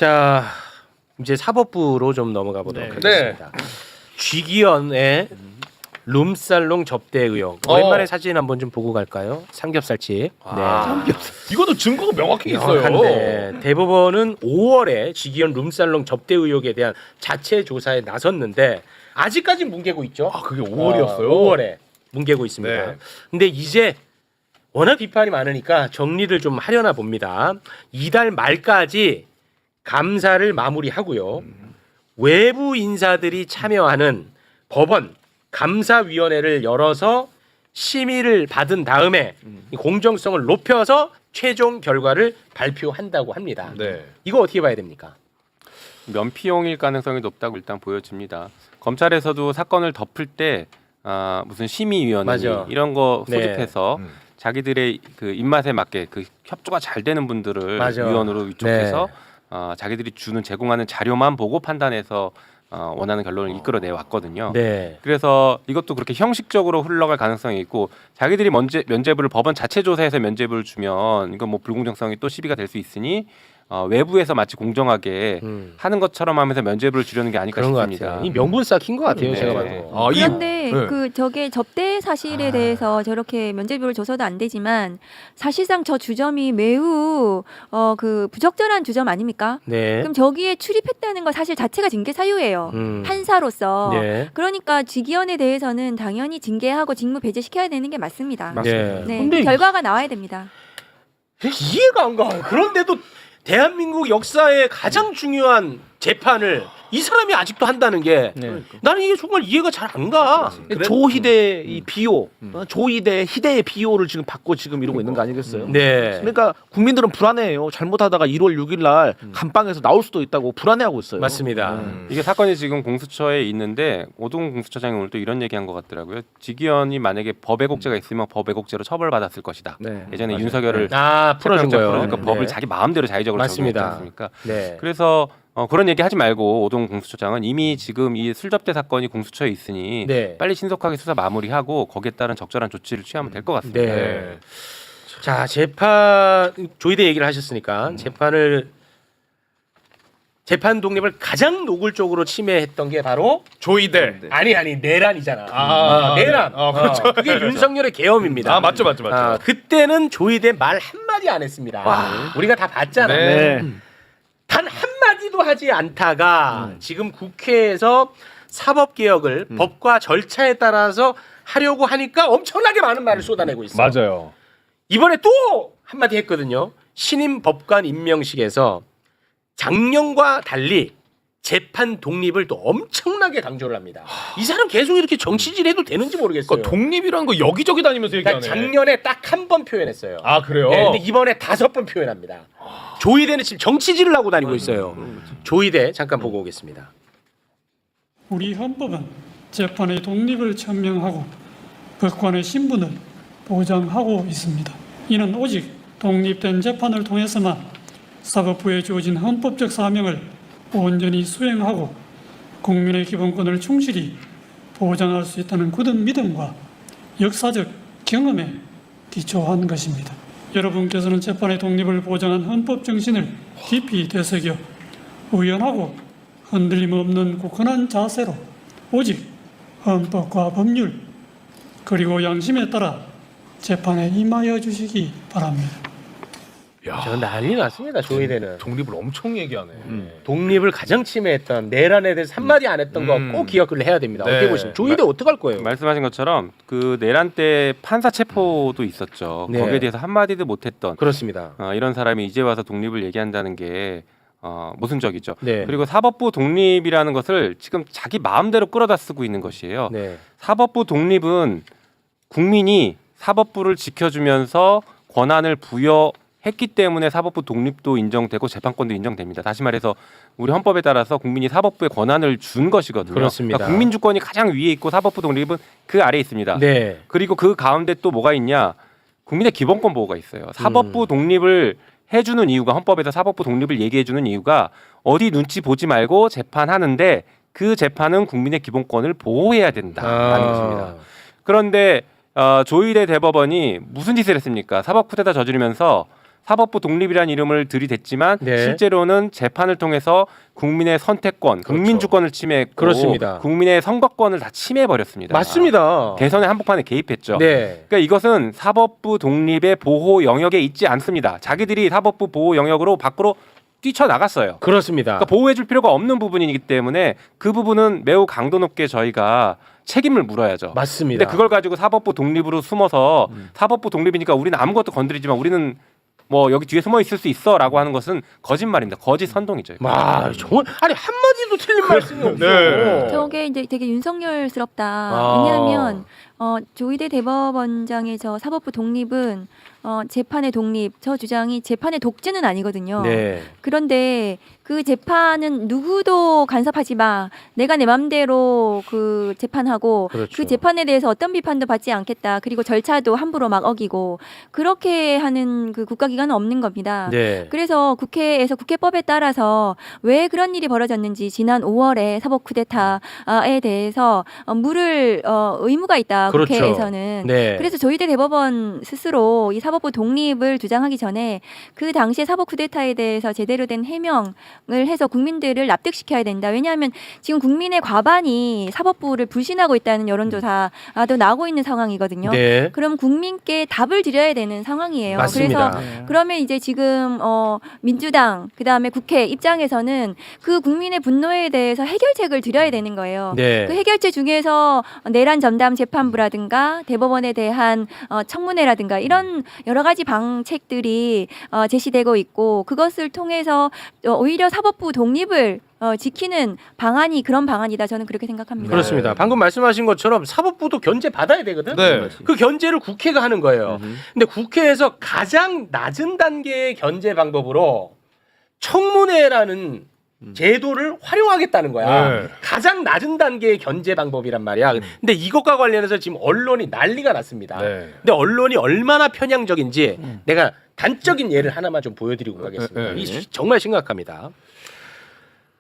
자, 이제 사법부로 좀 넘어가 보도록 하겠습니다. 쥐기현의 룸살롱 접대 의혹. 오랜만에 사진 한번 좀 보고 갈까요? 삼겹살집. 이것도 증거가 명확히 있어요. 명확한데 대법원은 5월에 쥐기현 룸살롱 접대 의혹에 대한 자체 조사에 나섰는데 아직까지 뭉개고 있죠. 아, 그게 5월이었어요? 5월에 뭉개고 있습니다. 네. 근데 이제 워낙 비판이 많으니까 정리를 좀 하려나 봅니다. 이달 말까지 감사를 마무리하고요. 외부 인사들이 참여하는 법원 감사위원회를 열어서 심의를 받은 다음에 이 공정성을 높여서 최종 결과를 발표한다고 합니다. 네. 이거 어떻게 봐야 됩니까? 면피용일 가능성이 높다고 일단 보여집니다. 검찰에서도 사건을 덮을 때 무슨 심의위원회 맞아. 이런 거 네. 소집해서 자기들의 그 입맛에 맞게 그 협조가 잘 되는 분들을 맞아. 위원으로 위촉해서 네. 자기들이 제공하는 자료만 보고 판단해서 원하는 결론을 이끌어내 왔거든요. 네. 그래서 이것도 그렇게 형식적으로 흘러갈 가능성이 있고 자기들이 면죄부를 법원 자체 조사해서 면죄부를 주면 이건 뭐 불공정성이 또 시비가 될 수 있으니 외부에서 마치 공정하게 하는 것처럼 하면서 면죄부를 주려는 게 아닐까 그런 것 싶습니다. 같아요. 이 명분 쌓긴 것 같아요. 네. 제가 봐도. 아, 그런데 네. 그 저게 접대 사실에 대해서 저렇게 면죄부를 줘서도 안 되지만 사실상 저 주점이 매우 그 부적절한 주점 아닙니까? 네. 그럼 저기에 출입했다는 거 사실 자체가 징계 사유예요. 판사로서. 네. 그러니까 쥐기현에 대해서는 당연히 징계하고 직무 배제시켜야 되는 게 맞습니다. 네. 네. 근데 결과가 나와야 됩니다. 이해가 안 가. 그런데도 대한민국 역사의 가장 중요한 재판을 이 사람이 아직도 한다는 게 나는 이게 정말 이해가 잘 안 가. 조희대 이 비호, 조희대 희대의 비호를 지금 받고 지금 이러고 있는 거 아니겠어요? 네. 그러니까 국민들은 불안해해요. 잘못하다가 1월 6일 날 감방에서 나올 수도 있다고 불안해하고 있어요. 맞습니다. 이게 사건이 지금 공수처에 있는데 오동 공수처장이 오늘 또 이런 얘기한 것 같더라고요. 지기현이 만약에 법 왜곡죄가 있으면 법 왜곡죄로 처벌받았을 것이다. 네. 예전에 윤석열을 풀어준 거요. 그러니까 네. 법을 자기 마음대로 자의적으로 적용했지 맞습니다. 않습니까? 네. 그래서 그런 얘기 하지 말고 오동 공수처장은 이미 지금 이 술접대 사건이 공수처에 있으니 네. 빨리 신속하게 수사 마무리하고 거기에 따른 적절한 조치를 취하면 될 것 같습니다. 네. 자, 재판 조희대 얘기를 하셨으니까 재판 독립을 가장 노골적으로 침해했던 게 바로 조이대. 아니 내란이잖아. 아, 내란. 그렇죠. 그게 윤석열의 계엄입니다. 아, 맞죠. 그때는 조희대 말 한마디 안 했습니다. 우리가 다 봤잖아. 네. 단 한마디도 하지 않다가 지금 국회에서 사법개혁을 법과 절차에 따라서 하려고 하니까 엄청나게 많은 말을 쏟아내고 있어요. 맞아요. 이번에 또 한마디 했거든요. 신임 법관 임명식에서 작년과 달리 재판 독립을 또 엄청나게 강조를 합니다. 이 사람 계속 이렇게 정치질해도 되는지 모르겠어요. 그러니까 독립이라는 거 여기저기 다니면서 그러니까 얘기하네. 작년에 딱 한 번 표현했어요. 아, 그래요? 네, 근데 이번에 5번 표현합니다. 조희대는 지금 정치질을 하고 다니고 있어요. 조희대 잠깐 보고 오겠습니다. 우리 헌법은 재판의 독립을 천명하고 법관의 신분을 보장하고 있습니다. 이는 오직 독립된 재판을 통해서만 사법부에 주어진 헌법적 사명을 온전히 수행하고 국민의 기본권을 충실히 보장할 수 있다는 굳은 믿음과 역사적 경험에 기초한 것입니다. 여러분께서는 재판의 독립을 보장한 헌법 정신을 깊이 되새겨 의연하고 흔들림 없는 굳건한 자세로 오직 헌법과 법률 그리고 양심에 따라 재판에 임하여 주시기 바랍니다. 저 난리 났습니다. 조희대는. 독립을 엄청 얘기하네. 독립을 가장 침해했던 내란에 대해서 한마디 안 했던 거 꼭 기억을 해야 됩니다. 네. 어떻게 보시면 조희대 어떻게 할 거예요? 말씀하신 것처럼 그 내란 때 판사 체포도 있었죠. 네. 거기에 대해서 한마디도 못했던 그렇습니다. 이런 사람이 이제 와서 독립을 얘기한다는 게 모순적이죠. 네. 그리고 사법부 독립이라는 것을 지금 자기 마음대로 끌어다 쓰고 있는 것이에요. 네. 사법부 독립은 국민이 사법부를 지켜주면서 권한을 부여했기 때문에 사법부 독립도 인정되고 재판권도 인정됩니다. 다시 말해서 우리 헌법에 따라서 국민이 사법부에 권한을 준 것이거든요. 그렇습니다. 그러니까 국민 주권이 가장 위에 있고 사법부 독립은 그 아래에 있습니다. 네. 그리고 그 가운데 또 뭐가 있냐? 국민의 기본권 보호가 있어요. 사법부 독립을 해주는 이유가 헌법에서 사법부 독립을 얘기해주는 이유가 어디 눈치 보지 말고 재판하는데 그 재판은 국민의 기본권을 보호해야 된다는 것입니다. 그런데 조희대 대법원이 무슨 짓을 했습니까? 사법쿠데타 저지르면서 사법부 독립이라는 이름을 들이댔지만 네. 실제로는 재판을 통해서 국민의 선택권, 국민주권을 침해했고 그렇습니다. 국민의 선거권을 다 침해해버렸습니다. 맞습니다. 대선의 한복판에 개입했죠. 네. 그러니까 이것은 사법부 독립의 보호 영역에 있지 않습니다. 자기들이 사법부 보호 영역으로 밖으로 뛰쳐나갔어요. 그렇습니다. 그러니까 보호해줄 필요가 없는 부분이기 때문에 그 부분은 매우 강도 높게 저희가 책임을 물어야죠. 맞습니다. 근데 그걸 가지고 사법부 독립으로 숨어서 사법부 독립이니까 우리는 아무것도 건드리지만 우리는 뭐 여기 뒤에 숨어 있을 수 있어라고 하는 것은 거짓말입니다. 거짓 선동이죠. 와, 정말 아니 한마디도 틀린 말씀이 없어. 네. 저게 이제 되게 윤석열스럽다. 아. 왜냐하면 조희대 대법원장의 저 사법부 독립은 재판의 독립, 저 주장이 재판의 독재는 아니거든요. 네. 그런데 그 재판은 누구도 간섭하지 마. 내가 내 맘대로 그 재판하고 그렇죠. 그 재판에 대해서 어떤 비판도 받지 않겠다. 그리고 절차도 함부로 막 어기고 그렇게 하는 그 국가기관은 없는 겁니다. 네. 그래서 국회에서 국회법에 따라서 왜 그런 일이 벌어졌는지 지난 5월에 사법 쿠데타에 대해서 물을 의무가 있다. 그렇죠. 국회에서는. 네. 그래서 조희대 대법원 스스로 이 사법부 독립을 주장하기 전에 그 당시에 사법 쿠데타에 대해서 제대로 된 해명을 해서 국민들을 납득시켜야 된다. 왜냐하면 지금 국민의 과반이 사법부를 불신하고 있다는 여론조사도 나오고 있는 상황이거든요. 네. 그럼 국민께 답을 드려야 되는 상황이에요. 맞습니다. 그래서 그러면 이제 지금 민주당 그다음에 국회 입장에서는 그 국민의 분노에 대해서 해결책을 드려야 되는 거예요. 네. 그 해결책 중에서 내란 전담 재판부라든가 대법원에 대한 청문회라든가 이런 여러 가지 방책들이 제시되고 있고 그것을 통해서 오히려 사법부 독립을 지키는 방안이 그런 방안이다. 저는 그렇게 생각합니다. 그렇습니다. 방금 말씀하신 것처럼 사법부도 견제 받아야 되거든. 네. 그 견제를 국회가 하는 거예요. 근데 국회에서 가장 낮은 단계의 견제 방법으로 청문회라는 제도를 활용하겠다는 거야. 네. 가장 낮은 단계의 견제 방법이란 말이야. 근데 이것과 관련해서 지금 언론이 난리가 났습니다. 네. 근데 언론이 얼마나 편향적인지 내가 단적인 예를 하나만 좀 보여드리고 가겠습니다. 네. 이 정말 심각합니다.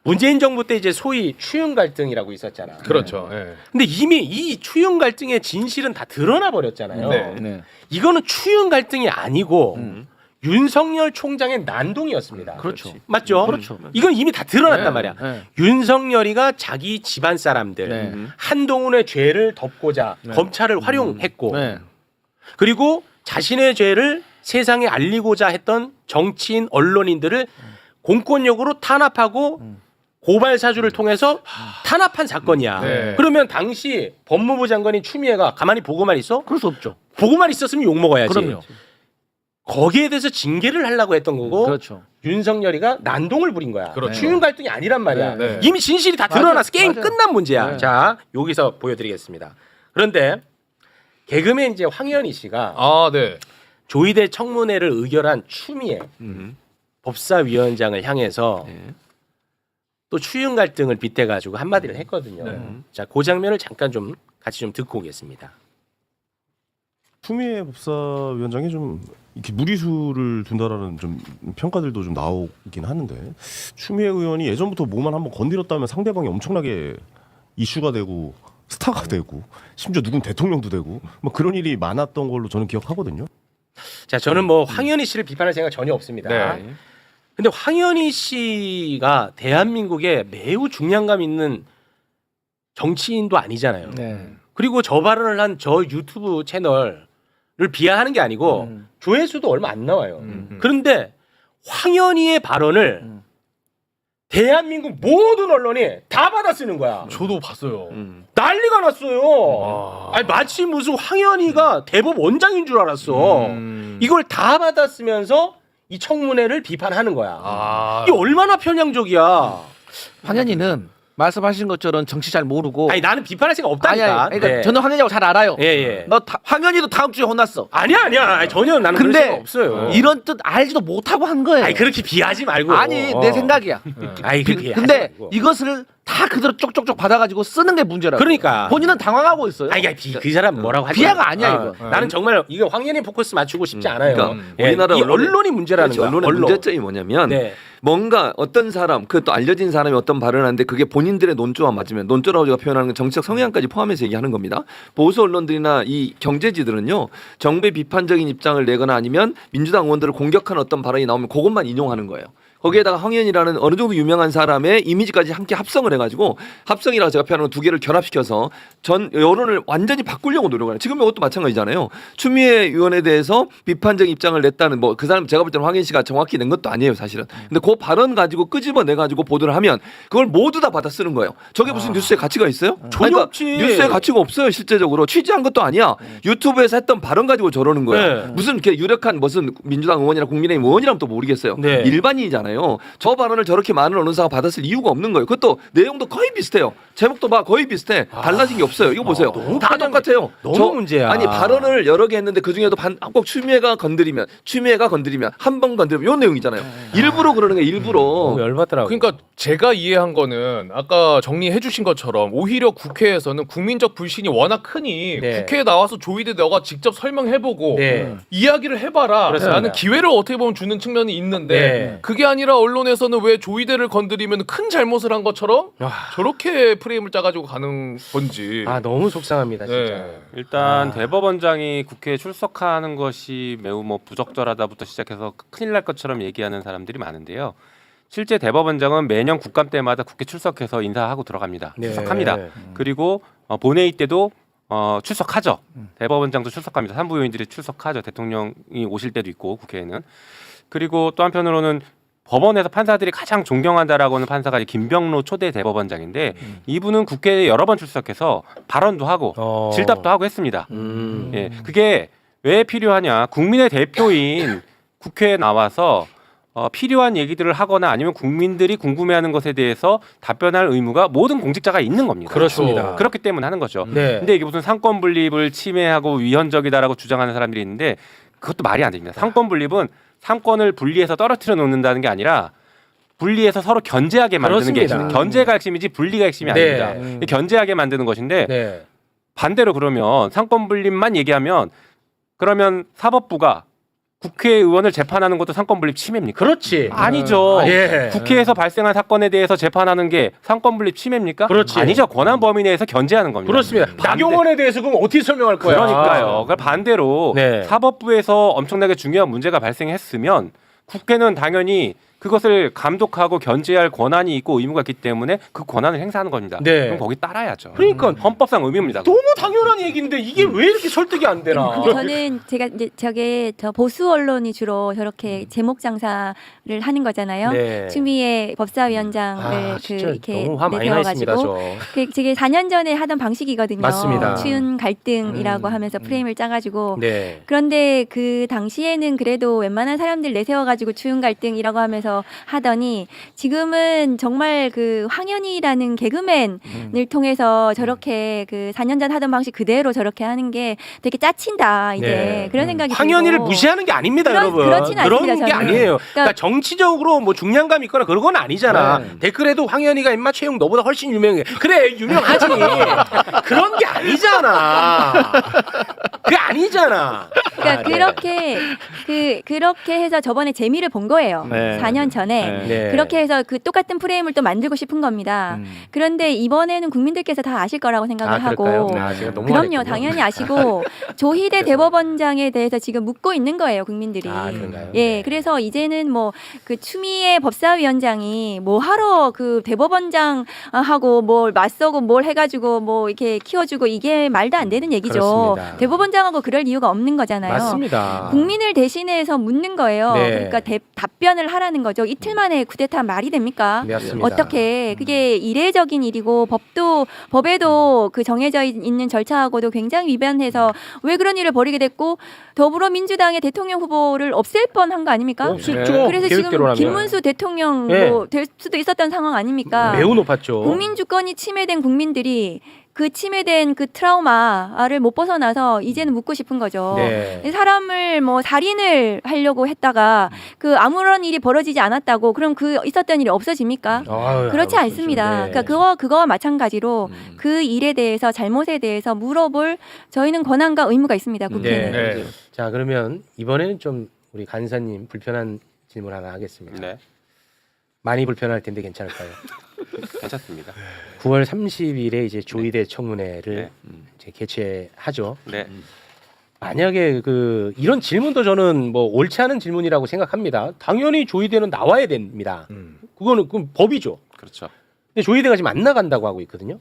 문재인 정부 때 이제 소위 추윤 갈등이라고 있었잖아. 그렇죠. 네. 근데 이미 이 추윤 갈등의 진실은 다 드러나 버렸잖아요. 네. 네. 이거는 추윤 갈등이 아니고 윤석열 총장의 난동이었습니다. 그렇죠. 맞죠? 그렇죠. 이건 이미 다 드러났단 네. 말이야. 네. 윤석열이가 자기 집안 사람들 네. 한동훈의 죄를 덮고자 네. 검찰을 활용했고 네. 그리고 자신의 죄를 세상에 알리고자 했던 정치인 언론인들을 공권력으로 탄압하고 고발 사주를 통해서 탄압한 사건이야. 네. 그러면 당시 법무부 장관인 추미애가 가만히 보고만 있어? 그럴 수 없죠. 보고만 있었으면 욕 먹어야지. 그럼요. 거기에 대해서 징계를 하려고 했던 거고 그렇죠. 윤석열이가 난동을 부린 거야. 그렇죠. 추윤 갈등이 아니란 말이야. 네, 네. 이미 진실이 다 맞아요. 드러나서 게임 맞아요. 끝난 문제야. 네. 자, 여기서 보여드리겠습니다. 그런데 개그맨 이제 황현희 씨가 아, 네. 조희대 청문회를 의결한 추미애 법사위원장을 향해서 또 추윤 갈등을 빗대가지고 한마디를 했거든요. 네. 자, 그 장면을 잠깐 좀 같이 좀 듣고 오겠습니다. 추미애 법사위원장이 좀 이렇게 무리수를 둔다라는 좀 평가들도 좀 나오긴 하는데 추미애 의원이 예전부터 뭐만 한번 건드렸다면 상대방이 엄청나게 이슈가 되고 스타가 되고 심지어 누군 대통령도 되고 뭐 그런 일이 많았던 걸로 저는 기억하거든요. 자, 저는 뭐 황현희 씨를 비판할 생각 전혀 없습니다. 네. 근데 황현희 씨가 대한민국에 매우 중량감 있는 정치인도 아니잖아요. 네. 그리고 저 발언을 한 저 유튜브 채널을 비하하는 게 아니고 조회수도 얼마 안 나와요. 그런데 황현희의 발언을 대한민국 모든 언론이 다 받아 쓰는 거야. 저도 봤어요. 난리가 났어요. 와. 아니, 마치 무슨 황현희가 대법 원장인 줄 알았어. 이걸 다 받아 쓰면서 이 청문회를 비판하는 거야. 아. 이게 얼마나 편향적이야. 황현희는 말씀하신 것처럼 정치 잘 모르고 아니, 나는 비판할 생각 없다니까. 그러니까 네. 저는 황현희하고 잘 알아요. 예, 예. 황현희도 다음 주에 혼났어. 아니야. 아니, 전혀 나는 그럴 생각 근데 없어요. 이런 뜻 알지도 못하고 한 거예요. 아니, 그렇게 비하지 말고. 아니, 내 생각이야. 아니, 그렇게 하지 근데 말고. 이것을 다 그대로 쪽쪽쪽 받아가지고 쓰는 게 문제라고. 그러니까. 본인은 당황하고 있어요. 아니 그 사람 뭐라고 하지 비하가 마. 아니야, 이거. 나는 정말 이거 황현희 포커스 맞추고 싶지 않아요. 그러니까 예, 우리나라 이 언론이 문제라는 그렇지, 거야. 언론의 언론. 문제점이 뭐냐면 네. 뭔가 어떤 사람 그것도 알려진 사람이 어떤 발언을 하는데 그게 본인들의 논조와 맞으면 논조라고 제가 표현하는 건 정치적 성향까지 포함해서 얘기하는 겁니다. 보수 언론들이나 이 경제지들은요 정부의 비판적인 입장을 내거나 아니면 민주당 의원들을 공격하는 어떤 발언이 나오면 그것만 인용하는 거예요. 거기에다가 황현이라는 어느 정도 유명한 사람의 이미지까지 함께 합성을 해가지고 합성이라고 제가 표현하는 두 개를 결합시켜서 전 여론을 완전히 바꾸려고 노력하는. 지금 이것도 마찬가지잖아요. 추미애 의원에 대해서 비판적인 입장을 냈다는 뭐 그 사람 제가 볼 때는 황현 씨가 정확히 낸 것도 아니에요 사실은. 근데 그 발언 가지고 끄집어내 가지고 보도를 하면 그걸 모두 다 받아 쓰는 거예요. 저게 무슨 뉴스의 가치가 있어요? 전혀 없지. 뉴스의 가치가 없어요 실제적으로. 취재한 것도 아니야. 유튜브에서 했던 발언 가지고 저러는 거야. 네. 무슨 이렇게 유력한 무슨 민주당 의원이나 국민의힘 의원이라면 또 모르겠어요. 네. 일반인이잖아요. 저 발언을 저렇게 많은 언론사가 받았을 이유가 없는 거예요. 그것도 내용도 거의 비슷해요. 제목도 봐 거의 비슷해. 달라진 게 없어요. 이거 보세요. 너무 다 똑같아요. 너무 문제야. 아니 발언을 여러 개 했는데 그 중에도 꼭 추미애가 건드리면 한 번 건드리면 이런 내용이잖아요. 일부러 그러는 게 일부러. 너무 열받더라고. 그러니까 제가 이해한 거는 아까 정리해 주신 것처럼 오히려 국회에서는 국민적 불신이 워낙 크니 네. 국회에 나와서 조희대 너가 직접 설명해보고 네. 이야기를 해봐라 그렇습니다. 라는 기회를 어떻게 보면 주는 측면이 있는데 네. 그게 아니라 언론에서는 왜 조희대를 건드리면 큰 잘못을 한 것처럼 저렇게 프레임을 짜가지고 가는 건지. 아 너무 속상합니다 진짜. 네. 일단 대법원장이 국회에 출석하는 것이 매우 뭐 부적절하다부터 시작해서 큰일 날 것처럼 얘기하는 사람들이 많은데요. 실제 대법원장은 매년 국감 때마다 국회 출석해서 인사하고 들어갑니다. 네. 출석합니다. 그리고 본회의 때도 출석하죠. 대법원장도 출석합니다. 산부요인들이 출석하죠. 대통령이 오실 때도 있고 국회에는. 그리고 또 한편으로는 법원에서 판사들이 가장 존경한다라고 하는 판사가 김병로 초대 대법원장인데 이분은 국회에 여러 번 출석해서 발언도 하고 질답도 하고 했습니다. 예, 그게 왜 필요하냐? 국민의 대표인 국회에 나와서 필요한 얘기들을 하거나 아니면 국민들이 궁금해하는 것에 대해서 답변할 의무가 모든 공직자가 있는 겁니다. 그렇습니다. 그렇기 때문에 하는 거죠. 네. 근데 이게 무슨 상권 분립을 침해하고 위헌적이다라고 주장하는 사람들이 있는데 그것도 말이 안 됩니다. 상권 분립은 상권을 분리해서 떨어뜨려 놓는다는 게 아니라 분리해서 서로 견제하게 만드는 게 그렇습니다. 견제가 핵심이지 분리가 핵심이 네. 아닙니다. 견제하게 만드는 것인데 네. 반대로 그러면 상권 분립만 얘기하면 그러면 사법부가 국회의원을 재판하는 것도 상권 분립 침해입니까? 그렇지. 아니죠. 예. 국회에서 발생한 사건에 대해서 재판하는 게 상권 분립 침해입니까? 그렇지. 아니죠. 권한 범위 내에서 견제하는 겁니다. 그렇습니다. 나경원에 대해서 그럼 어떻게 설명할 거야? 그러니까요. 그러니까 반대로 네. 사법부에서 엄청나게 중요한 문제가 발생했으면 국회는 당연히 그것을 감독하고 견제할 권한이 있고 의무가 있기 때문에 그 권한을 행사하는 겁니다. 네. 그럼 거기 따라야죠. 그러니까 헌법상 의무입니다. 너무 당연한 얘기인데 이게 왜 이렇게 설득이 안 되나? 저는 제가 이제 저게 저 보수 언론이 주로 저렇게 제목 장사를 하는 거잖아요. 네. 추미애 법사위원장을 아, 그 진짜 이렇게 너무 화 많이 나 있습니다. 내세워가지고 저. 그게 4년 전에 하던 방식이거든요. 맞습니다. 추운 갈등이라고 하면서 프레임을 짜가지고 네. 그런데 그 당시에는 그래도 웬만한 사람들 내세워가지고 추운 갈등이라고 하면서 하더니 지금은 정말 그 황현희라는 개그맨을 통해서 저렇게 그 4년 전 하던 방식 그대로 저렇게 하는 게 되게 짜친다 이제 네. 그런 생각이 황현희를 들고. 무시하는 게 아닙니다, 그런- 여러분. 그렇진 그런 않습니다, 게 저는. 아니에요. 그러니까 그러니까 정치적으로 뭐 중량감 있거나 그런 건 아니잖아. 네. 댓글에도 황현희가 임마 최영 너보다 훨씬 유명해. 그래 유명하지. 그런 게 아니잖아. 그게 아니잖아. 그러니까 아, 네. 그렇게 해서 저번에 재미를 본 거예요. 네. 4년 전에 네. 그렇게 해서 그 똑같은 프레임을 또 만들고 싶은 겁니다. 그런데 이번에는 국민들께서 다 아실 거라고 생각을 그럴까요? 하고 아, 제가 너무 그럼요, 화냈군요. 당연히 아시고 조희대 대법원장에 대해서 지금 묻고 있는 거예요, 국민들이. 아, 그런가요? 예, 네. 그래서 이제는 뭐 그 추미애 법사위원장이 뭐 하러 그 대법원장 하고 뭘 맞서고 뭘 해가지고 뭐 이렇게 키워주고 이게 말도 안 되는 얘기죠. 그렇습니다. 대법원장하고 그럴 이유가 없는 거잖아요. 맞습니다. 국민을 대신해서 묻는 거예요. 네. 그러니까 답변을 하라는 거죠. 이틀 만에 쿠데타 말이 됩니까? 맞습니다. 어떻게 그게 이례적인 일이고 법에도 그 정해져 있는 절차하고도 굉장히 위반해서 왜 그런 일을 벌이게 됐고 더불어민주당의 대통령 후보를 없앨 뻔한 거 아닙니까? 없었죠. 그래서 지금 계획대로라면. 김문수 대통령 네. 뭐 될 수도 있었던 상황 아닙니까? 매우 높았죠. 국민 주권이 침해된 국민들이 그 침해된 그 트라우마를 못 벗어나서 이제는 묻고 싶은 거죠. 네. 사람을 뭐 살인을 하려고 했다가 그 아무런 일이 벌어지지 않았다고 그럼 그 있었던 일이 없어집니까? 아유, 그렇지 아유, 않습니다. 네. 그러니까 그거와 마찬가지로 그 일에 대해서 잘못에 대해서 물어볼 저희는 권한과 의무가 있습니다. 국회는. 네. 네. 자, 그러면 이번에는 좀 우리 간사님 불편한 질문 하나 하겠습니다. 네, 많이 불편할 텐데 괜찮을까요? 괜찮습니다. 9월 30일에 이제 조의대 청문회를 네. 이제 개최하죠. 네, 만약에 그 이런 질문도 저는 뭐 옳지 않은 질문이라고 생각합니다. 당연히 조의대는 나와야 됩니다. 그거는 그럼 법이죠. 그렇죠. 근데 조의대가 지금 안 나간다고 하고 있거든요.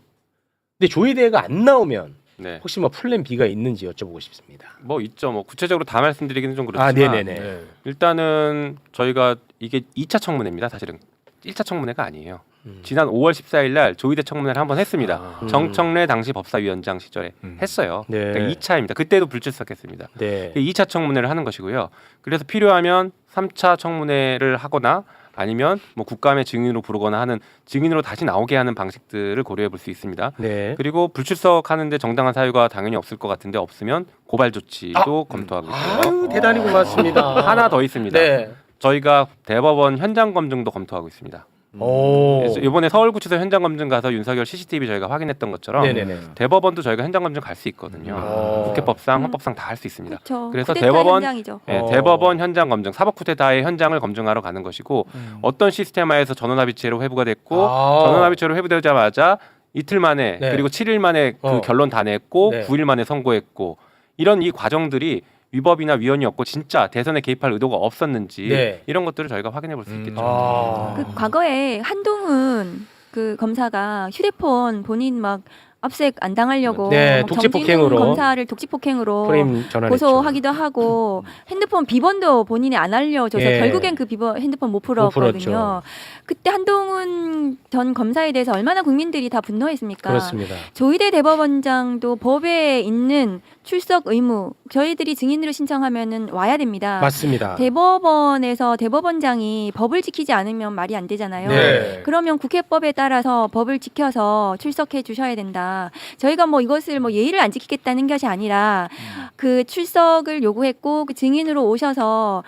근데 조의대가 안 나오면 네, 혹시 뭐 플랜 B가 있는지 여쭤보고 싶습니다. 뭐 있죠. 뭐 구체적으로 다 말씀드리기는 좀 그렇지만 아, 네네네. 일단은 저희가 이게 2차 청문회입니다. 사실은 1차 청문회가 아니에요. 음. 지난 5월 14일 날 조의대 청문회를 한번 했습니다. 아. 정청래 당시 법사위원장 시절에 했어요. 네. 그러니까 2차입니다. 그때도 불출석했습니다. 네. 2차 청문회를 하는 것이고요. 그래서 필요하면 3차 청문회를 하거나 아니면 뭐 국감의 증인으로 부르거나 하는 증인으로 다시 나오게 하는 방식들을 고려해 볼 수 있습니다. 네. 그리고 불출석하는데 정당한 사유가 당연히 없을 것 같은데 없으면 고발 조치도 검토하고 있고요. 아유, 대단히 고맙습니다. 하나 더 있습니다. 네. 저희가 대법원 현장 검증도 검토하고 있습니다. 오. 그래서 이번에 서울구치소 현장 검증 가서 윤석열 CCTV 저희가 확인했던 것처럼 네네네. 대법원도 저희가 현장 검증 갈 수 있거든요. 오. 국회법상, 헌법상 다 할 수 있습니다. 그렇죠. 그래서 쿠데타 대법원 현장이죠. 네, 어. 대법원 현장 검증, 사법 쿠데타의 현장을 검증하러 가는 것이고 어떤 시스템하에서 전원합의체로 회부가 됐고 아. 전원합의체로 회부되자마자 이틀 만에 네. 그리고 7일 만에 그 어. 결론 다 냈고 네. 9일 만에 선고했고 이런 이 과정들이 위법이나 위헌이었고 진짜 대선에 개입할 의도가 없었는지 네. 이런 것들을 저희가 확인해 볼 수 있겠죠. 아. 그 과거에 한동훈 그 검사가 휴대폰 본인 막 압수색 안 당하려고 네, 막 독지폭행으로. 정진웅 검사를 독지폭행으로 프레임 전환했죠. 고소하기도 하고 핸드폰 비번도 본인이 안 알려줘서 예. 결국엔 그 비번 핸드폰 못 풀었거든요. 그때 한동훈 전 검사에 대해서 얼마나 국민들이 다 분노했습니까? 그렇습니다. 조희대 대법원장도 법에 있는 출석 의무 저희들이 증인으로 신청하면은 와야 됩니다. 맞습니다. 대법원에서 대법원장이 법을 지키지 않으면 말이 안 되잖아요. 네. 그러면 국회법에 따라서 법을 지켜서 출석해 주셔야 된다. 저희가 뭐 이것을 뭐 예의를 안 지키겠다는 것이 아니라 그 출석을 요구했고 그 증인으로 오셔서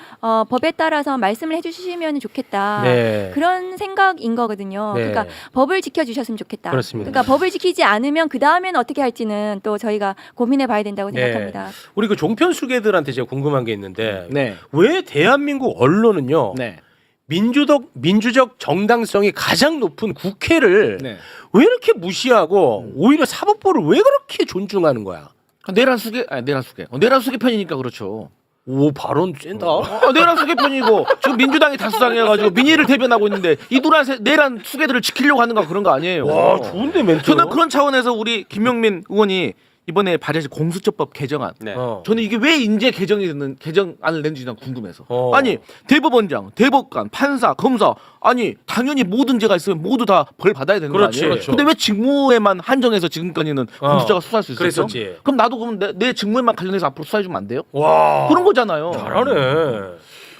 법에 따라서 말씀을 해주시면 좋겠다. 네. 그런 생각인 거거든요. 네. 그러니까 법을 지켜주셨으면 좋겠다. 그렇습니다. 그러니까 법을 지키지 않으면 그 다음에는 어떻게 할지는 또 저희가 고민해봐야 된다고 네. 생각합니다. 우리 그 종편 수계들한테 제가 궁금한 게 있는데 네. 왜 대한민국 언론은요 네. 민주적 정당성이 가장 높은 국회를 네. 왜 이렇게 무시하고 오히려 사법부를 왜 그렇게 존중하는 거야? 내란 수계 내란 수계 편이니까 그렇죠. 오 발언 센다. 내란 수계 편이고 지금 민주당이 다수당해가지고 민의를 대변하고 있는데 이 내란 수계들을 지키려고 하는 거 그런 거 아니에요. 와 좋은데 멘트. 저는 그런 차원에서 우리 김명민 의원이 이번에 발의하신 공수처법 개정안. 네. 저는 이게 왜 인제 개정안을 낸지 난 궁금해서. 어. 아니 대법원장, 대법관, 판사, 검사 아니 당연히 모든 죄가 있으면 모두 다 벌 받아야 되는 그렇지. 거 아니에요? 그렇죠. 근데 왜 직무에만 한정해서 지금까지는 공수처가 수사할 수 있었죠? 그랬었지. 그럼 나도 그럼 내 직무에만 관련해서 앞으로 수사해주면 안 돼요? 와 그런 거잖아요. 잘하네.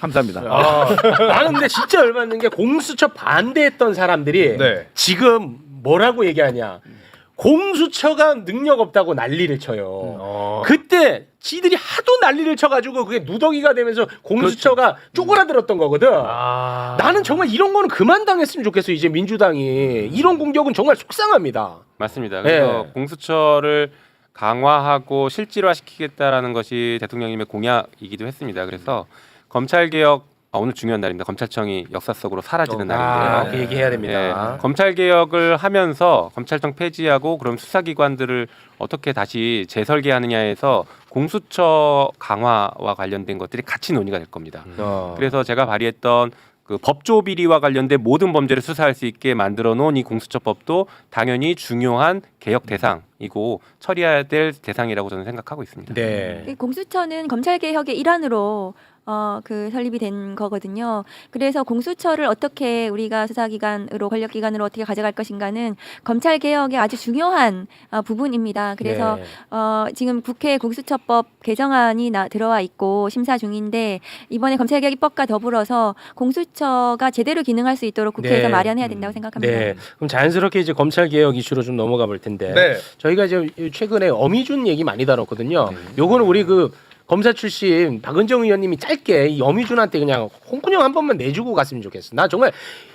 감사합니다. 아, 나는 근데 진짜 열받는 게 공수처 반대했던 사람들이 네. 지금 뭐라고 얘기하냐. 공수처가 능력 없다고 난리를 쳐요. 그때 지들이 하도 난리를 쳐가지고 그게 누더기가 되면서 공수처가 쪼그라들었던 거거든. 나는 정말 이런 거는 그만 당했으면 좋겠어. 이제 민주당이 이런 공격은 정말 속상합니다. 맞습니다. 그래서 네. 공수처를 강화하고 실질화시키겠다라는 것이 대통령님의 공약이기도 했습니다. 그래서 검찰 개혁 오늘 중요한 날입니다. 검찰청이 역사 속으로 사라지는 날인데요. 그 얘기해야 됩니다. 검찰 개혁을 하면서 검찰청 폐지하고 그럼 수사기관들을 어떻게 다시 재설계하느냐에서 공수처 강화와 관련된 것들이 같이 논의가 될 겁니다. 그래서 제가 발의했던 그 법조 비리와 관련된 모든 범죄를 수사할 수 있게 만들어 놓은 이 공수처법도 당연히 중요한 개혁 대상이고 처리해야 될 대상이라고 저는 생각하고 있습니다. 네. 공수처는 검찰 개혁의 일환으로 그 설립이 된 거거든요. 그래서 공수처를 어떻게 우리가 수사기관으로 권력기관으로 어떻게 가져갈 것인가는 검찰 개혁의 아주 중요한 부분입니다. 그래서 네. 지금 국회 공수처법 개정안이 들어와 있고 심사 중인데 이번에 검찰개혁 입법과 더불어서 공수처가 제대로 기능할 수 있도록 국회에서 네. 마련해야 된다고 생각합니다. 네. 그럼 자연스럽게 이제 검찰 개혁 이슈로 좀 넘어가 볼 텐데 네. 저희가 이제 최근에 어미준 얘기 많이 다뤘거든요. 요거는 우리 그 검사 출신 박은정 의원님이 짧게 이 어미준한테 그냥 홍군형 한 번만 내주고 갔으면 좋겠어. 나 정말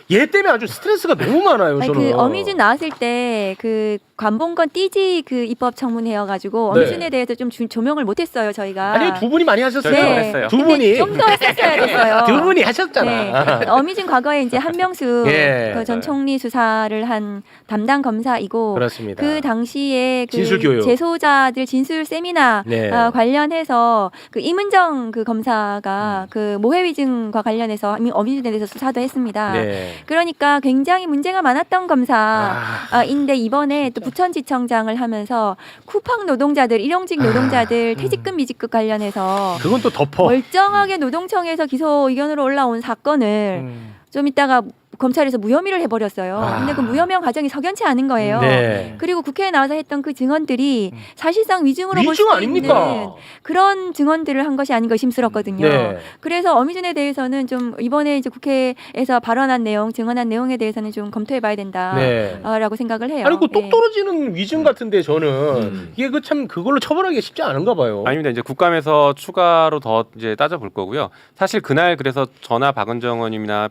얘 때문에 아주 스트레스가 너무 많아요. 아니, 저는. 그 어미준 나왔을 때 그 관본건 띠지 그 입법 청문회여가지고 네. 어미준에 대해서 좀 조명을 못했어요 저희가. 아니 두 분이 많이 하셨어요. 네. 했어요. 두 분이 좀 더 했었어야 됐어요. 두 분이 하셨잖아. 네. 어미준 과거에 이제 한명수 예. 그 전 총리 수사를 한 담당 검사이고 그렇습니다. 그 당시에 그 진술 교육. 재소자들 진술 세미나 네. 관련해서 그 임은정 그 검사가 그 모해 위증과 관련해서 어미준에 대해서 수사도 했습니다. 네. 그러니까 굉장히 문제가 많았던 검사인데 이번에 또 부천지청장을 하면서 쿠팡 노동자들, 일용직 노동자들 퇴직금 미직급 관련해서 그건 또 덮어. 멀쩡하게 노동청에서 기소 의견으로 올라온 사건을 좀 이따가 검찰에서 무혐의를 해버렸어요. 근데 그 무혐의 과정이 석연치 않은 거예요. 네. 그리고 국회에 나와서 했던 그 증언들이 사실상 위증으로 볼 위증 수 아닙니까? 있는 그런 증언들을 한 것이 아닌가 의심스럽거든요. 네. 그래서 어미준에 대해서는 좀 이번에 이제 국회에서 발언한 내용, 증언한 내용에 대해서는 좀 검토해봐야 된다라고 네. 생각을 해요. 아니 그 똑 네. 떨어지는 위증 같은데 저는 이게 그 참 그걸로 처벌하기 쉽지 않은가 봐요. 아닙니다. 이제 국감에서 추가로 더 이제 따져볼 거고요. 사실 그날 그래서 저나 박은정 의원님이나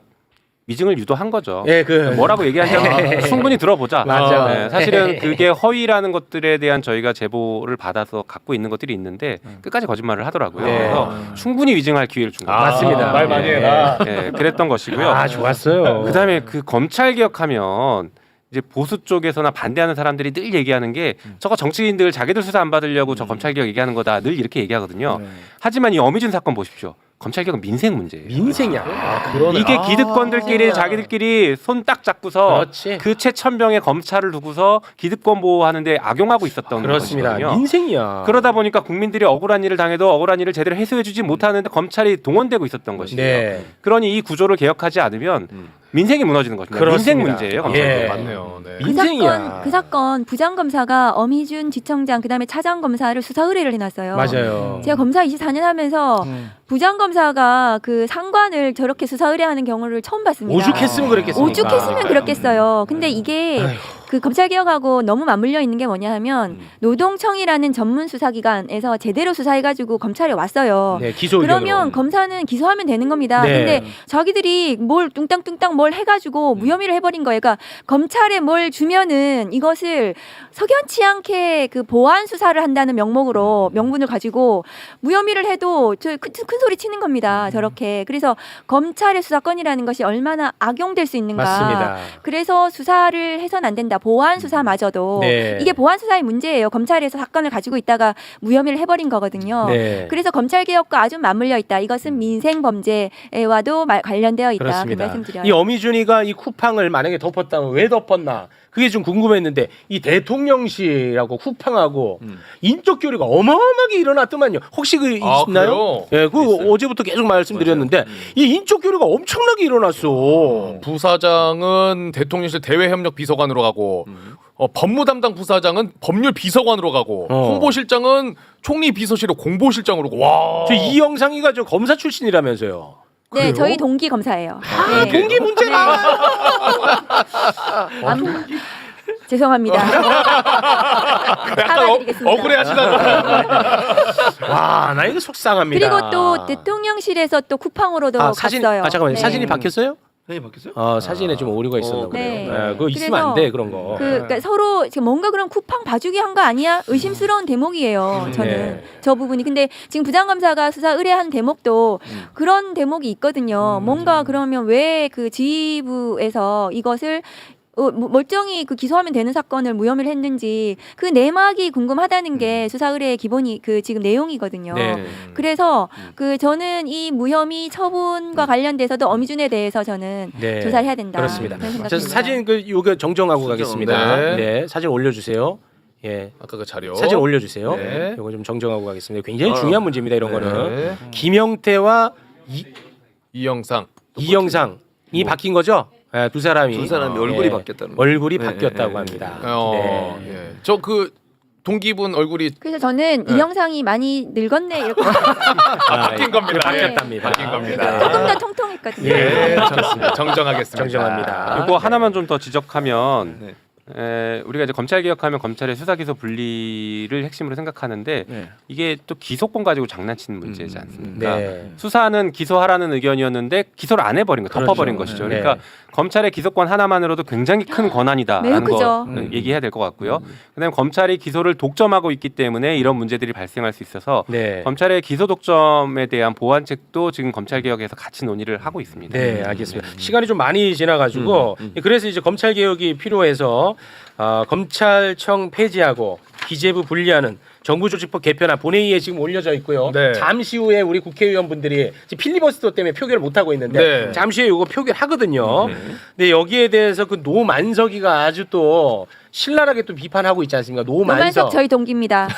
위증을 유도한 거죠. 예, 그 뭐라고 얘기하는지 충분히 들어보자. 맞아. 네, 사실은 그게 허위라는 것들에 대한 저희가 제보를 받아서 갖고 있는 것들이 있는데 끝까지 거짓말을 하더라고요. 네. 그래서 충분히 위증할 기회를 준 거죠. 맞습니다. 말 많이 해라. 네, 그랬던 것이고요. 아 좋았어요. 그다음에 그 검찰 개혁하면 이제 보수 쪽에서나 반대하는 사람들이 늘 얘기하는 게 저거 정치인들 자기들 수사 안 받으려고 저 검찰 개혁 얘기하는 거다 늘 이렇게 얘기하거든요. 하지만 이 어미준 사건 보십시오. 검찰 개혁은 민생 문제예요. 민생이야. 이게 기득권들끼리 자기들끼리 손 딱 잡고서 그렇지. 그 최천병의 검찰을 두고서 기득권 보호하는데 악용하고 있었던 그렇습니다. 것이거든요. 민생이야. 그러다 보니까 국민들이 억울한 일을 당해도 억울한 일을 제대로 해소해주지 못하는데 검찰이 동원되고 있었던 것이죠. 네. 그러니 이 구조를 개혁하지 않으면 민생이 무너지는 것입니다. 민생 그렇습니다. 문제예요. 검찰 예. 개혁. 맞네요. 네. 민생이야. 그 사건 부장검사가 어미준 지청장 그다음에 차장검사를 수사 의뢰를 해놨어요. 맞아요. 제가 검사 24년 하면서 부장검사가 그 상관을 저렇게 수사 의뢰하는 경우를 처음 봤습니다. 오죽했으면 그랬겠습니까? 오죽했으면 그렇겠어요. 근데 이게 아이고. 그 검찰 개혁하고 너무 맞물려 있는 게 뭐냐 하면 노동청이라는 전문 수사기관에서 제대로 수사해가지고 검찰에 왔어요. 네, 기소 그러면 의견으로. 검사는 기소하면 되는 겁니다. 네. 근데 자기들이 뭘 뚱땅뚱땅 뭘 해가지고 무혐의를 해버린 거예요. 그러니까 검찰에 뭘 주면은 이것을 석연치 않게 그 보안 수사를 한다는 명목으로 명분을 가지고 무혐의를 해도 저 큰 소리 치는 겁니다. 저렇게. 그래서 검찰의 수사권이라는 것이 얼마나 악용될 수 있는가. 맞습니다. 그래서 수사를 해서는 안 된다. 보안 수사마저도 네. 이게 보안 수사의 문제예요. 검찰에서 사건을 가지고 있다가 무혐의를 해버린 거거든요. 네. 그래서 검찰 개혁과 아주 맞물려 있다. 이것은 민생 범죄와도 관련되어 있다. 그 그렇습니다. 말씀드려요. 이 어미준이가 이 쿠팡을 만약에 덮었다면 왜 덮었나? 그게 좀 궁금했는데 이 대통령실하고 쿠팡하고 인적 교류가 어마어마하게 일어났더만요. 혹시 그 있나요? 그래요? 예, 그 어제부터 계속 말씀드렸는데 이 인적 교류가 엄청나게 일어났어. 부사장은 대통령실 대외협력 비서관으로 가고 법무 담당 부사장은 법률 비서관으로 가고 홍보실장은 총리 비서실의 공보실장으로 가고 와. 저 이영상이가 저 검사 출신이라면서요. 네, 그래요? 저희 동기 검사예요. 아, 네. 동기 문제가. 죄송합니다. 약간 사과드리겠습니다. 억울해하시다가 와, 나 이거 속상합니다. 그리고 또 대통령실에서 또 쿠팡으로도 사진, 갔어요. 잠깐만요. 네. 사진이 바뀌었어요? 네, 바뀌었어요? 사진에 좀 오류가 있었나 보네요. 네. 네, 그거 있으면 그래서 안 돼, 그런 거. 그러니까 서로 지금 뭔가 그런 쿠팡 봐주기 한 거 아니야? 의심스러운 대목이에요. 저는 네. 저 부분이. 근데 지금 부장검사가 수사 의뢰한 대목도 그런 대목이 있거든요. 뭔가 그러면 왜 그 지휘부에서 이것을 멀쩡히 그 기소하면 되는 사건을 무혐의를 했는지 그 내막이 궁금하다는 게 수사 의뢰의 기본이 그 지금 내용이거든요. 네. 그래서 그 저는 이 무혐의 처분과 관련돼서도 어미준에 대해서 저는 네. 조사를 해야 된다. 그렇습니다. 그런 저 생각입니다. 사진 그 요거 정정하고 가겠습니다. 네. 네, 사진 올려주세요. 예, 아까 그 자료 사진 올려주세요. 네. 요거 좀 정정하고 가겠습니다. 굉장히 중요한 문제입니다. 이런 거는 네. 김영태와 이영상. 이영상이 바뀐 거죠? 예, 두 사람이 얼굴이 예, 바뀌었다는 거죠. 얼굴이 네, 바뀌었다고 네, 합니다. 네. 예. 저 그 동기분 얼굴이 그래서 저는 네. 이 영상이 많이 늙었네 이렇게 바뀐 겁니다. 바뀌었답니다. 바뀐 겁니다. 조금 더 통통했거든요. 예, 정정하겠습니다. 정정합니다. 이거 하나만 좀 더 지적하면 네. 우리가 이제 검찰 개혁하면 검찰의 수사 기소 분리를 핵심으로 생각하는데 네. 이게 또 기소권 가지고 장난치는 문제지 않습니까? 네. 수사는 기소하라는 의견이었는데 기소를 안 해버린 거, 덮어버린 그렇죠. 것이죠. 네. 그러니까 검찰의 기소권 하나만으로도 굉장히 큰 매우 권한이다라는 크죠. 거 얘기해야 될 것 같고요. 그다음에 검찰이 기소를 독점하고 있기 때문에 이런 문제들이 발생할 수 있어서 네. 검찰의 기소 독점에 대한 보완책도 지금 검찰 개혁에서 같이 논의를 하고 있습니다. 네, 알겠습니다. 시간이 좀 많이 지나가지고 그래서 이제 검찰 개혁이 필요해서 검찰청 폐지하고 기재부 분리하는 정부조직법 개편안 본회의에 지금 올려져 있고요. 네. 잠시 후에 우리 국회의원분들이 지금 필리버스터 때문에 표결을 못 하고 있는데 네. 잠시 후에 이거 표결하거든요. 근데 여기에 대해서 그 노만석이가 아주 또 신랄하게 또 비판하고 있지 않습니까? 노만석 저희 동기입니다.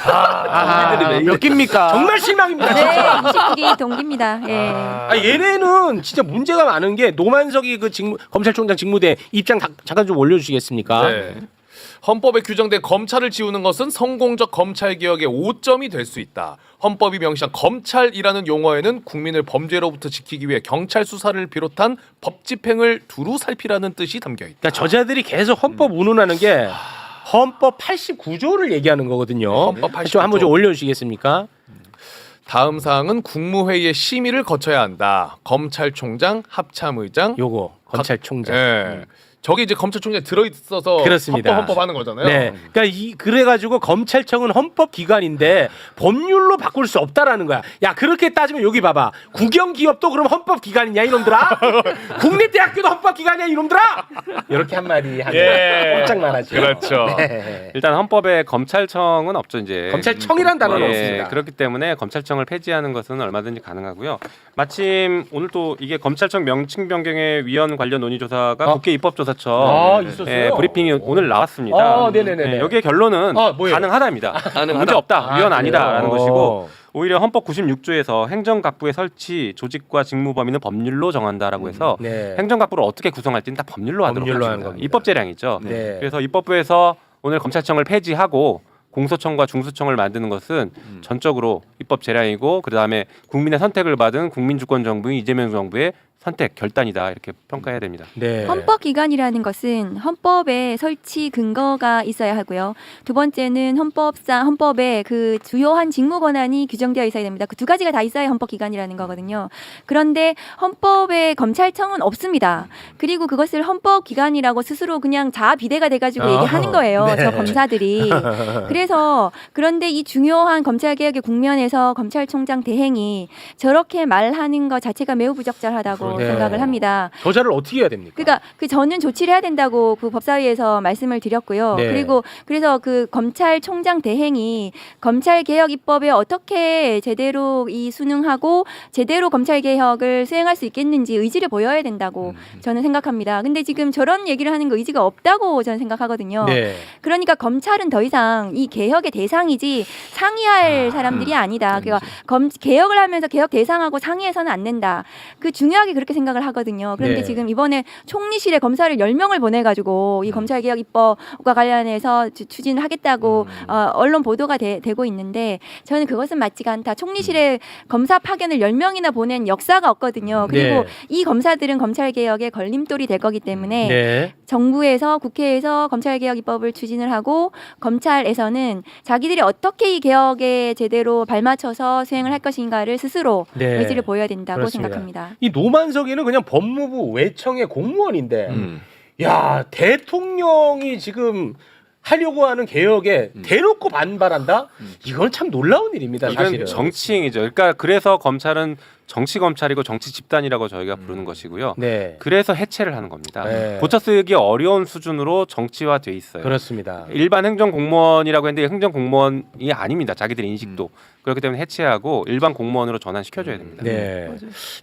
몇 끼입니까? 정말 실망입니다. 네, 진짜. 29기 동기입니다. 예. 얘네는 진짜 문제가 많은 게 노만석이 그 검찰총장 직무대 입장 잠깐 좀 올려주시겠습니까? 네. 헌법에 규정된 검찰을 지우는 것은 성공적 검찰 개혁의 오점이 될 수 있다. 헌법이 명시한 검찰이라는 용어에는 국민을 범죄로부터 지키기 위해 경찰 수사를 비롯한 법 집행을 두루 살피라는 뜻이 담겨 있다. 그러니까 저자들이 계속 헌법 운운하는 게 헌법 89조를 얘기하는 거거든요. 헌법 89조. 좀 한번 좀 올려주시겠습니까? 다음 사항은 국무회의의 심의를 거쳐야 한다. 검찰총장, 합참의장, 요거 검찰총장. 예. 저게 이제 검찰총장에 들어 있어서 그렇습니다. 헌법 하는 거잖아요. 네, 그러니까 그래가지고 검찰청은 헌법 기관인데 법률로 바꿀 수 없다라는 거야. 야 그렇게 따지면 여기 봐봐. 국영기업도 그럼 헌법 기관이냐 이놈들아? 국립대학교도 헌법 기관이야 이놈들아? 이렇게 한마디 하면 예. 꼼짝 말하죠. 그렇죠. 네. 일단 헌법에 검찰청은 없죠 이제. 검찰청이란 단어는 예, 없습니다. 그렇기 때문에 검찰청을 폐지하는 것은 얼마든지 가능하고요. 마침 오늘 또 이게 검찰청 명칭 변경의 위원 관련 논의 조사가 국회 입법조사처 있었어요. 브리핑이 오늘 나왔습니다. 네네네. 여기의 결론은 뭐예요? 가능하다입니다. 문제 없다. 위헌 아니다라는 것이고 오히려 헌법 96조에서 행정각부의 설치, 조직과 직무 범위는 법률로 정한다라고 해서 네. 행정각부를 어떻게 구성할지는 다 법률로 하도록 법률로 하는 하겠습니다. 겁니다. 입법 재량이죠. 네. 그래서 입법부에서 오늘 검찰청을 폐지하고 공소청과 중수청을 만드는 것은 전적으로 입법 재량이고 그다음에 국민의 선택을 받은 국민주권정부인 이재명 정부의 선택 결단이다 이렇게 평가해야 됩니다. 네. 헌법기관이라는 것은 헌법에 설치 근거가 있어야 하고요. 두 번째는 헌법에 그 주요한 직무 권한이 규정되어 있어야 됩니다. 그 두 가지가 다 있어야 헌법기관이라는 거거든요. 그런데 헌법에 검찰청은 없습니다. 그리고 그것을 헌법기관이라고 스스로 그냥 자아비대가 돼가지고 얘기하는 거예요. 네. 저 검사들이. 그래서 그런데 이 중요한 검찰개혁의 국면에서 검찰총장 대행이 저렇게 말하는 것 자체가 매우 부적절하다고 네. 생각을 합니다. 저자를 어떻게 해야 됩니까? 그러니까 저는 조치를 해야 된다고 그 법사위에서 말씀을 드렸고요. 네. 그리고 그래서 그 검찰총장 대행이 검찰개혁 입법에 어떻게 제대로 이 순응하고 제대로 검찰개혁을 수행할 수 있겠는지 의지를 보여야 된다고 저는 생각합니다. 근데 지금 저런 얘기를 하는 거 의지가 없다고 저는 생각하거든요. 네. 그러니까 검찰은 더 이상 이 개혁의 대상이지 상의할 사람들이 아니다. 그러니까 개혁을 하면서 개혁 대상하고 상의해서는 안 된다. 그 중요하게 그렇게 생각을 하거든요. 그런데 네. 지금 이번에 총리실에 검사를 10명을 보내가지고 이 검찰개혁 입법과 관련해서 추진을 하겠다고 언론 보도가 되고 있는데 저는 그것은 맞지가 않다. 총리실에 검사 파견을 10명이나 보낸 역사가 없거든요. 그리고 네. 이 검사들은 검찰개혁의 걸림돌이 될 거기 때문에 네. 정부에서 국회에서 검찰개혁 입법을 추진을 하고 검찰에서는 자기들이 어떻게 이 개혁에 제대로 발맞춰서 수행을 할 것인가를 스스로 네. 의지를 보여야 된다고 그렇습니다. 생각합니다. 이 노만석이는 그냥 법무부 외청의 공무원인데 야 대통령이 지금 하려고 하는 개혁에 대놓고 반발한다? 이건 참 놀라운 일입니다. 이건 사실은. 정치행위죠. 그러니까 그래서 검찰은 정치 검찰이고 정치 집단이라고 저희가 부르는 것이고요. 네. 그래서 해체를 하는 겁니다. 네. 고쳐 쓰기 어려운 수준으로 정치화돼 있어요. 그렇습니다. 일반 행정 공무원이라고 했는데 행정 공무원이 아닙니다. 자기들의 인식도 그렇기 때문에 해체하고 일반 공무원으로 전환시켜줘야 됩니다. 네.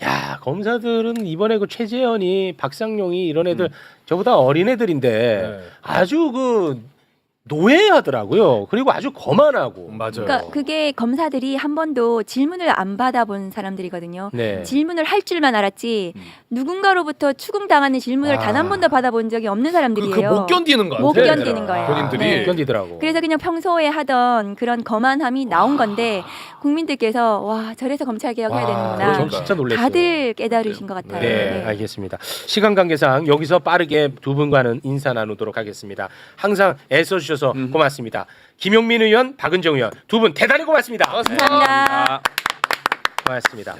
야 검사들은 이번에 그 최재현이 박상용이 이런 애들 저보다 어린 애들인데 아주 그 노예하더라고요. 그리고 아주 거만하고. 맞아요. 그러니까 그게 검사들이 한 번도 질문을 안 받아본 사람들이거든요. 네. 질문을 할 줄만 알았지 누군가로부터 추궁당하는 질문을 아. 단 한 번도 받아본 적이 없는 사람들이에요. 못 견디는 거 못 같아요. 견디는 거예요. 본인들이. 네. 못 견디더라고. 그래서 그냥 평소에 하던 그런 거만함이 나온 건데 국민들께서 와 저래서 검찰 개혁해야 되는구나. 전 진짜 놀랐어요. 다들 깨달으신 것 같아요. 네, 알겠습니다. 시간 관계상 여기서 빠르게 두 분과는 인사 나누도록 하겠습니다. 항상 애써주셔서 고맙습니다. 김용민 의원, 박은정 의원 두 분 대단히 고맙습니다. 고맙습니다. 감사합니다. 고맙습니다.